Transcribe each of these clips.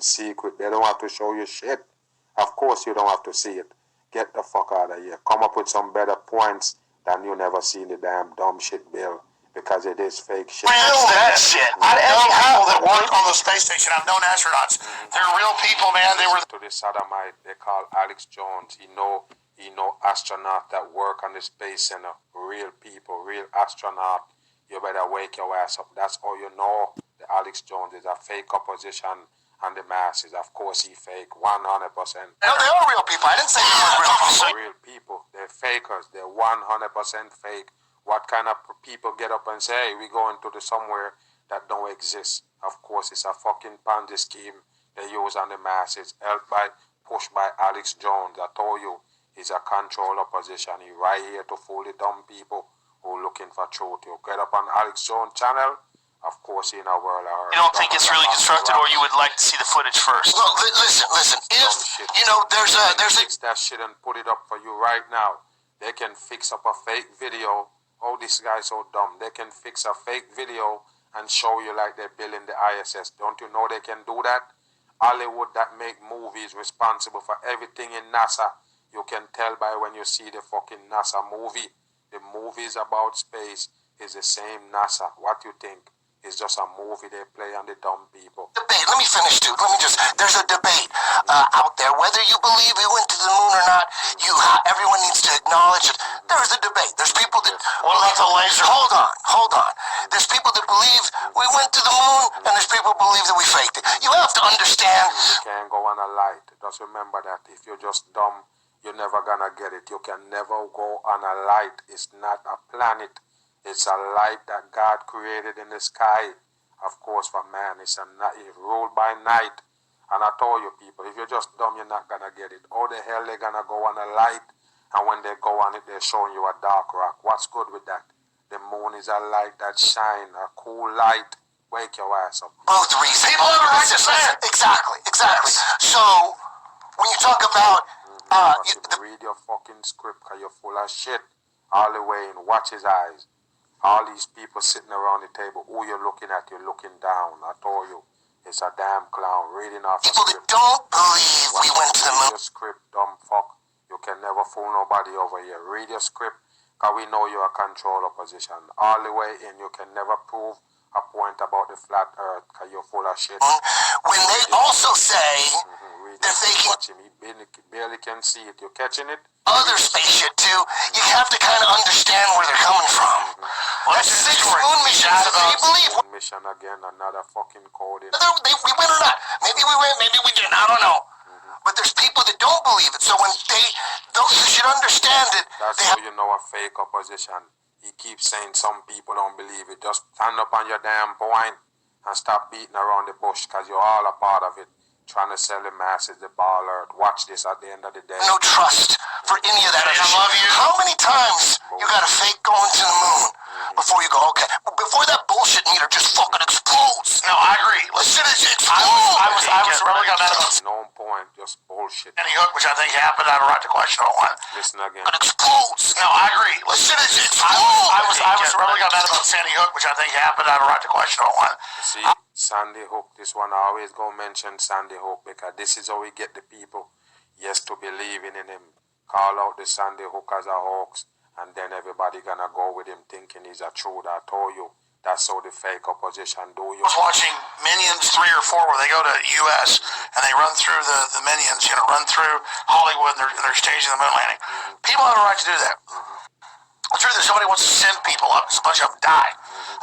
in secret. They don't have to show you shit. Of course you don't have to see it. Get the fuck out of here. Come up with some better points than you never seen the damn dumb shit bill. Because it is fake shit. Real that shit. I know people that work on the space station. I've known astronauts. They're real people, man. They were to the sodomite they call Alex Jones. He know astronauts that work on the space center. Real people, real astronaut. You better wake your ass up. That's all you know. The Alex Jones is a fake opposition and the masses. Of course he fake 100%. No, they are real people. I didn't say they weren't real people. Real people. They're fakers. They're 100% fake. What kind of people get up and say, hey, we going to the somewhere that don't exist? Of course, it's a fucking Ponzi scheme they use on the masses, pushed by Alex Jones. I told you, he's a control opposition. He's right here to fool the dumb people who are looking for truth. You get up on Alex Jones channel, of course, in a world of hurt. You don't think it's really constructed, or you would like to see the footage first? Look, listen. If, you know, there's a... Fix that shit and put it up for you right now. They can fix up a fake video. Oh, this guy's so dumb. They can fix a fake video and show you like they're building the ISS. Don't you know they can do that? Hollywood that make movies responsible for everything in NASA. You can tell by when you see the fucking NASA movie. The movies about space is the same NASA. What you think? It's just a movie they play on the dumb people. Debate. Let me finish, dude. There's a debate out there. Whether you believe we went to the moon or not, everyone needs to acknowledge it. There's a debate. There's people that... What about the laser? Hold on. There's people that believe we went to the moon, and there's people who believe that we faked it. You have to understand... You can't go on a light. Just remember that. If you're just dumb, you're never gonna get it. You can never go on a light. It's not a planet. It's a light that God created in the sky. Of course, for man, it's ruled by night. And I told you people, if you're just dumb, you're not going to get it. How the hell they going to go on a light, and when they go on it, they're showing you a dark rock. What's good with that? The moon is a light that shine, a cool light. Wake your ass up. Both reasons. People have a right to say it. Exactly. So, when you talk about... read your fucking script, because you're full of shit. All the way in, watch his eyes. All these people sitting around the table, who you're looking at, you're looking down. I told you, it's a damn clown reading off people that don't believe we went to the moon. Read your script, dumb fuck. You can never fool nobody over here. Read your script, because we know you're a control opposition. All the way in, you can never prove a point about the flat earth, because you're full of shit. When they also say that they can... Watch him, he barely can see it. You're catching it? Other space shit too, you have to kind of understand where they're coming from. Well, that's 6 moon missions that they believe. Mission again, another fucking code. We went or not. Maybe we went, maybe we didn't, I don't know. But there's people that don't believe it, so when you should understand it. That's how you know a fake opposition. He keeps saying some people don't believe it. Just stand up on your damn point and stop beating around the bush, because you're all a part of it. Trying to sell the masses the ball earth. Watch this at the end of the day. No trust for any of that. I love you. How many times you got a fake going to the moon before you go, okay, before that bullshit meter just fucking explodes? No, I agree. Listen, it explodes. I was really got mad about no point, just bullshit. Any hook, which I think happened, I have a right to question on one. Listen again. It explodes. No, I agree. Listen, it explodes. I was really got mad about Sandy Hook, which I think happened, I have a right to question on one. See, Sandy Hook, this one I always go mention Sandy Hook, because this is how we get the people, yes, to believing in him. Call out the Sandy Hook as a hoax, and then everybody gonna go with him thinking he's a truth. I told you, that's how the fake opposition do you. I was watching Minions 3 or 4 where they go to U.S. and they run through the Minions, run through Hollywood, and they're staging the moon landing. People have a right to do that. The truth is, somebody wants to send people up because a bunch of them die.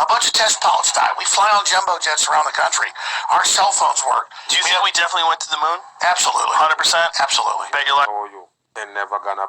A bunch of test pilots die. We fly on jumbo jets around the country. Our cell phones work. Do you think we definitely went to the moon? Absolutely. 100%? Absolutely. Bet your life. They're never gonna...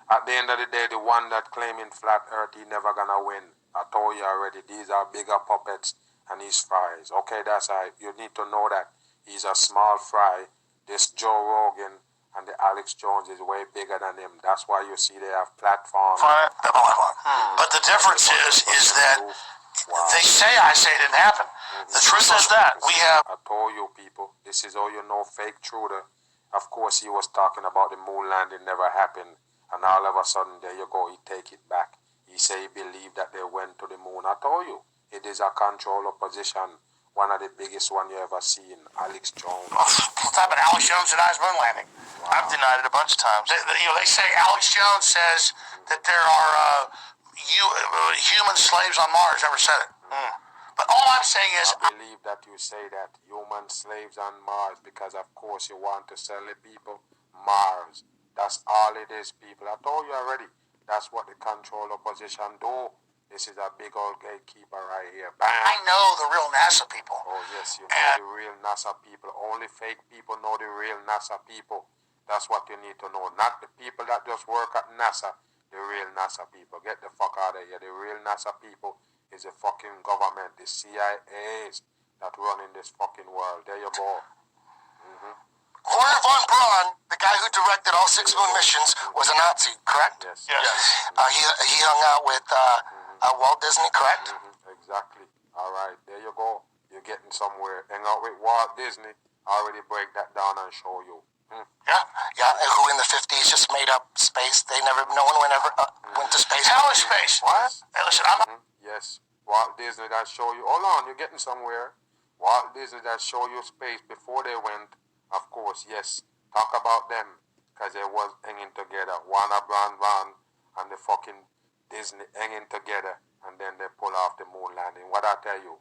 At the end of the day, the one that claiming flat earth, he never gonna win. I told you already, these are bigger puppets and he's fries. Okay, that's right. You need to know that he's a small fry. This Joe Rogan and the Alex Jones is way bigger than him. That's why you see they have platforms. But the difference is that they say I say it didn't happen. The truth is that we have... I told you people, this is how you know fake truther. Of course, he was talking about the moon landing never happened. And all of a sudden, there you go, he take it back. He say he believed that they went to the moon. I told you, it is a control opposition. One of the biggest one you ever seen, Alex Jones. happened? Alex Jones denies moon landing. I've denied it a bunch of times. They say Alex Jones says that there are human slaves on Mars. Never said it. But all I'm saying is, I believe that you say that human slaves on Mars because, of course, you want to sell the people Mars. That's all it is, people. I told you already. That's what the control opposition do. This is a big old gatekeeper right here. Bam. I know the real NASA people. Oh, yes, you know the real NASA people. Only fake people know the real NASA people. That's what you need to know. Not the people that just work at NASA. The real NASA people. Get the fuck out of here. The real NASA people is the fucking government, the CIAs that run in this fucking world. There you go. Werner von Braun, the guy who directed all 6 moon missions, was a Nazi, correct? Yes. He hung out with Walt Disney, correct? Exactly. All right, there you go. You're getting somewhere. Hang out with Walt Disney. I already break that down and show you. Yeah, who in the 50s just made up space. No one ever went to space. Hell is space. What? Hey, listen, I'm not. Yes. Walt Disney that show you. Hold on, you're getting somewhere. Walt Disney that show you space before they went. Of course, yes. Talk about them. Because they was hanging together. Warner Bron and the fucking Disney hanging together. And then they pull off the moon landing. What I tell you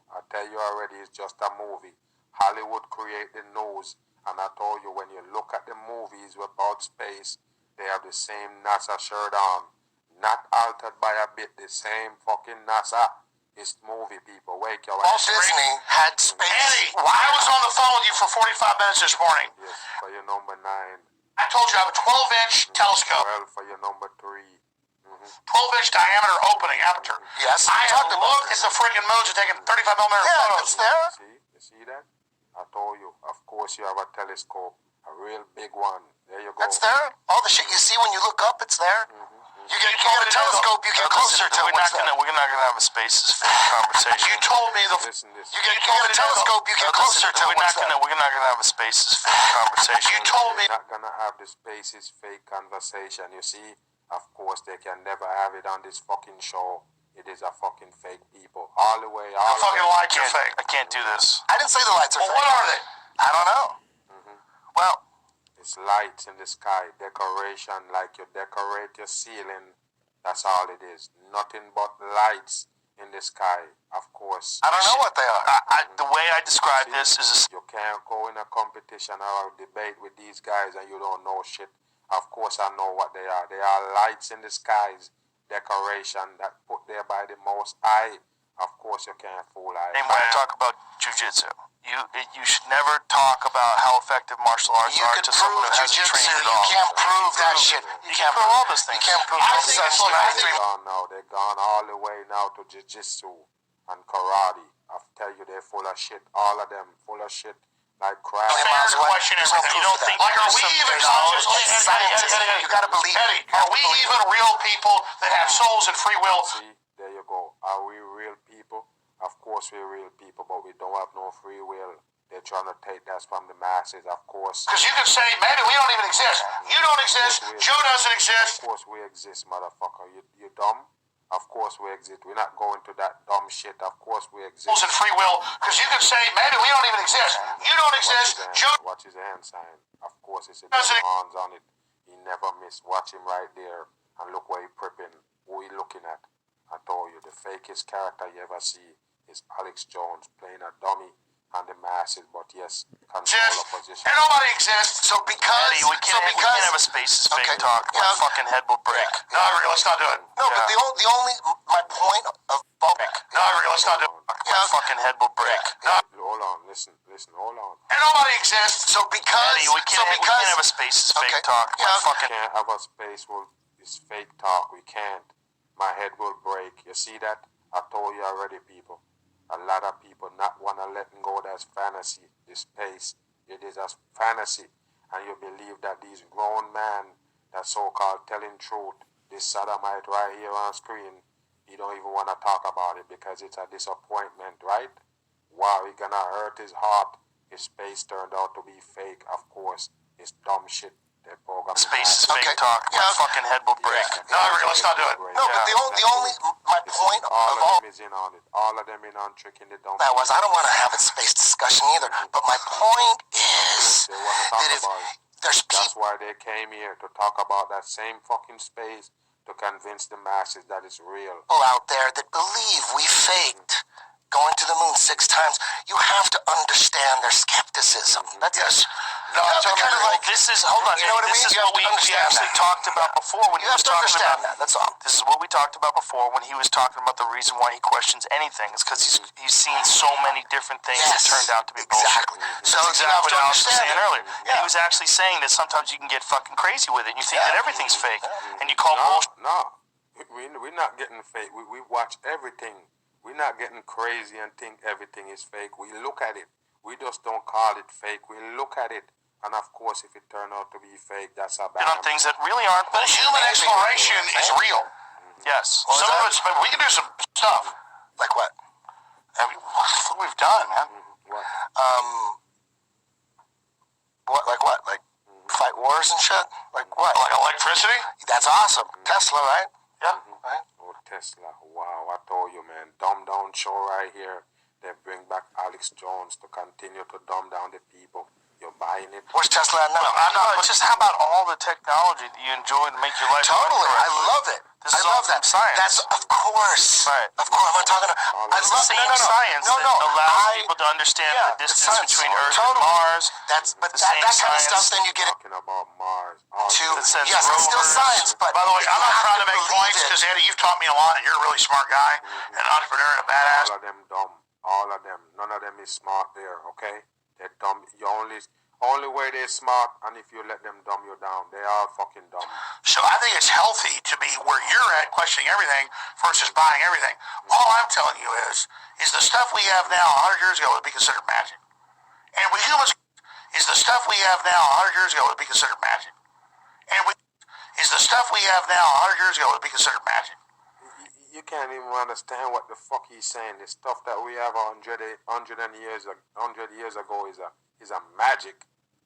already, it's just a movie. Hollywood create the news. And I told you, when you look at the movies about space, they have the same NASA shirt on. Not altered by a bit. The same fucking NASA. It's movie, people. Wake your Walt ass. Disney had space. Eddie, I was on the phone with you for 45 minutes this morning. Yes, for your number 9. I told you I have a 12-inch telescope, 12 for your number 3. 12-inch diameter opening aperture. Yes, I we have talked about looked at this. the friggin' moons and taken 35 millimeter Yeah, photos. it's there. You see that? I told you. Of course you have a telescope. A real big one. There you go. That's there. All the shit you see when you look up, it's there. You get a telescope, you get Listen, closer to we're what's not there. gonna have a spaces conversation. You told me the. Listen this. You get a telescope, you get closer to we're what's there. not gonna have a spaces conversation. You told me. You're not gonna have the spaces fake conversation. You see? Of course they can never have it on this fucking show. It is a fucking fake people. All the way, all the Fucking way. lights are fake. I can't do this. I didn't say the lights are Well, fake. what are they? I don't know. Well, It's lights in the sky. Decoration, like you decorate your ceiling. That's all it is. Nothing but lights in the sky. Of course. I don't know what they are. The way I describe this is You can't go in a competition or a debate with these guys and you don't know shit. Of course I know what they are. They are lights in the skies. Decoration that put there by the Most High. Of course you can't fool eyes. same way I talk about jujitsu. You should never talk about how effective martial arts You are could to someone prove who hasn't jujitsu. trained at You all. can't prove that shit. You can prove all those things. You can't prove I no think sense. it's- look, I think- They're gone now. They're gone all the way now to jiu-jitsu and karate. I tell you, they're full of shit. All of them full of shit like crap. Fair Fair to away. question There's no everything. You proof don't for think that. like are there's we some- even there's conscious? It's scientists. You gotta believe it. Eddie, You have are to we believe even real people that have souls and free will? See, there you go. Are we real people? Of course we're real people, but we don't have no free will. They're trying to take that from the masses, of course. Because you can say maybe we don't even exist. You don't exist. Joe doesn't exist. Of course we exist, motherfucker. You dumb? Of course we exist. We're not going to that dumb shit. Of course we exist. Souls and free will. Because you can say maybe we don't even exist. You don't exist. Joe Watch his hand sign. Of course it's a Doesn't devil horns on it. He never miss. Watch him right there. And look where he prepping. Who he looking at. I told you, the fakest character you ever see is Alex Jones playing a dummy and the masses, but yes, control exist. opposition. And nobody exists. So because, Eddie, we can't have a spaces fake Okay. talk. My Yeah. fucking head will break. No, let's not do it. no, but the only my point of No, let's not do it. My fucking head will break. Hold on, listen, hold on. And nobody exists. So because Eddie, we can't have a spaces fake Okay. talk. My Yeah. fucking Can't have a space where it's fake talk. We can't. My head will break. You see that? I told you already, people. A lot of people not want to let go of that fantasy, this space. It is a fantasy. And you believe that these grown men that so-called telling truth, this sodomite right here on screen, he don't even want to talk about it because it's a disappointment, right? Wow, it gonna hurt his heart. His space turned out to be fake, of course. It's dumb shit. They program spaces Okay. fake talk. My Yeah. fucking head will break. No, let's not do it. No, but the only my point all of of all them is in on it. All of them in on tricking the dumb. that was I don't want to have a space discussion either. But my point is They want to talk that if there's That's people why they came here, to talk about that same fucking space, to convince the masses that it's real. out there that believe we faked going to the moon 6 times, you have to understand their skepticism. That's Yes. No, I totally kind of agree. like This is, hold on, You know what I this mean? is You have what to we understand actually that. talked about before when you he have was to talking understand about that. That's all. This is what we talked about before when he was talking about the reason why he questions anything. It's because he's seen so many different things that turned out to be bullshit. Exactly. So That's exactly you have what to Alex was understand saying it. earlier. Yeah. He was actually saying that sometimes you can get fucking crazy with it. And you think Yeah. that everything's fake, and you call No, bullshit. no. We're not getting fake. We watch everything. We're not getting crazy and think everything is fake. We look at it. We just don't call it fake. We look at it. And of course, if it turned out to be fake, that's a bad On things that really aren't. But human exploration is real. Yes. Some of it's, but we can do some stuff. Like what? What we've done, man. What? Like what? Like fight wars and shit? Like what? Like electricity? That's awesome. Tesla, right? Yeah. Right? Oh, Tesla. Wow, I told you, man. Dumb down show right here. They bring back Alex Jones to continue to dumb down the people. You're buying it? Where's Tesla at now? Well, I'm not. It's just how about all the technology that you enjoy to make your life Totally. run I correctly? love it. This I is all love that. from science. That's of course. Right. Of course. I'm not talking about. I It's love the same science No, that allows I- people to understand yeah, the distance science. between Earth Totally. and Mars. That's but The that same kind of science. stuff. Then you get Talking about Mars. to that sends yes, it's still rovers. science. But By the way, you I'm not have trying to make believe points it. because Eddie, you've taught me a lot, and you're a really smart guy, an entrepreneur, and a badass. All of them dumb. All of them. None of them is smart there, okay? They're dumb. You only way they're smart, and if you let them dumb you down, they are fucking dumb. So I think it's healthy to be where you're at, questioning everything versus buying everything. All I'm telling you is the stuff we have now 100 years ago would be considered magic. And we humans, is the stuff we have now 100 years ago would be considered magic. And is the stuff we have now 100 years ago would be considered magic. You can't even understand what the fuck he's saying. The stuff that we have 100 years ago is a magic.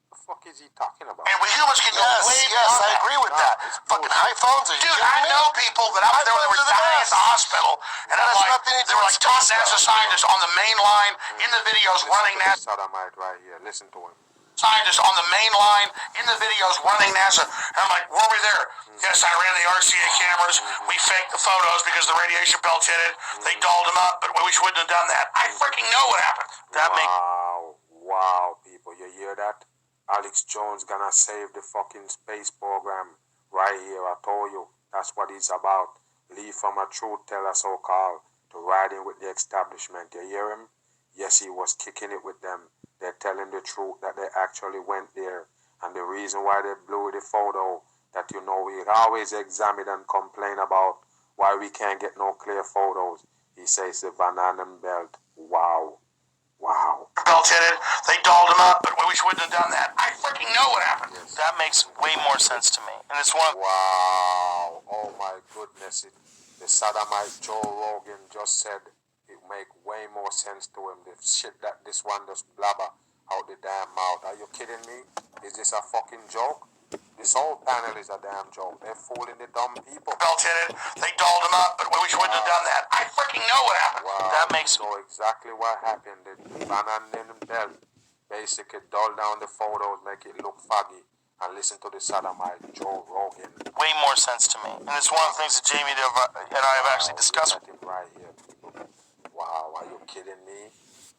The fuck is he talking about? And we humans can go way Yes, beyond I that. agree with No, that. it's Fucking bullshit. iPhones are Dude, I know people that I was there when they were dying at the hospital, and I'm has like, nothing to do they were with like top space, NASA though. scientists on the main line in the videos running Listen to NASA. the sodomite right here. Listen to him. Scientists on the main line in the videos running NASA. And I'm like, were we there? Yes, I ran the RCA cameras. We faked the photos because the radiation belts hit it. They dolled them up, but we wouldn't have done that. I freaking know what happened. Wow, people, you hear that? Alex Jones gonna save the fucking space program right here. I told you, that's what it's about. Leave from a truth teller, so-called, to riding with the establishment. You hear him? Yes, he was kicking it with them. They're telling the truth that they actually went there. And the reason why they blew the photo, that we always examine and complain about why we can't get no clear photos. He says the Van Allen belt. Wow. Belts hit it. They dolled them up, but we wouldn't have done that. I freaking know what happened. Yes. That makes way more sense to me, and it's one of Wow. Oh my goodness. The sodomite Joe Rogan just said it make way more sense to him. The shit that this one just blabber out the damn mouth. Are you kidding me? Is this a fucking joke? This whole panel is a damn joke. They're fooling the dumb people. Belts hit it. They dolled them up, but we wouldn't have done that. I freaking know what happened. Wow. That makes- You know exactly what happened. The Van Allen belt basically dull down the photos, make it look foggy. And listen to the sodomite Joe Rogan. way more sense to me, and it's one of the things that Jamie and I have actually discussed. Look at him right here, people. Wow, are you kidding me?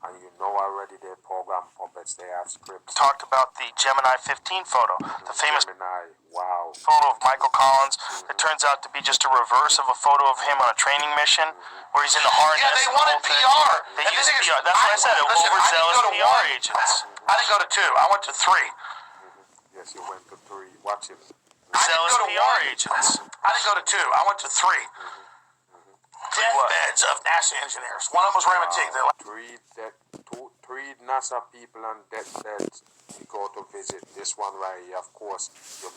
And you know already they program puppets, they have scripts. Talked about the Gemini 15 photo, the famous Gemini, wow. photo of Michael Collins that turns out to be just a reverse of a photo of him on a training mission where he's in the harness. Yeah, they and the wanted whole thing. PR. They And used the thing is, PR. That's what I said. listen, I didn't Overzealous go to PR one. agents. I didn't go to 2. I went to 3. Yes, you went to 3. Watch him. Zealous go to PR one. agents. I didn't go to 2. I went to 3. Deathbeds of NASA engineers. One of them was Raymond Teague. They're like, 3 NASA people on deathbeds you go to visit. This one right here, of course. You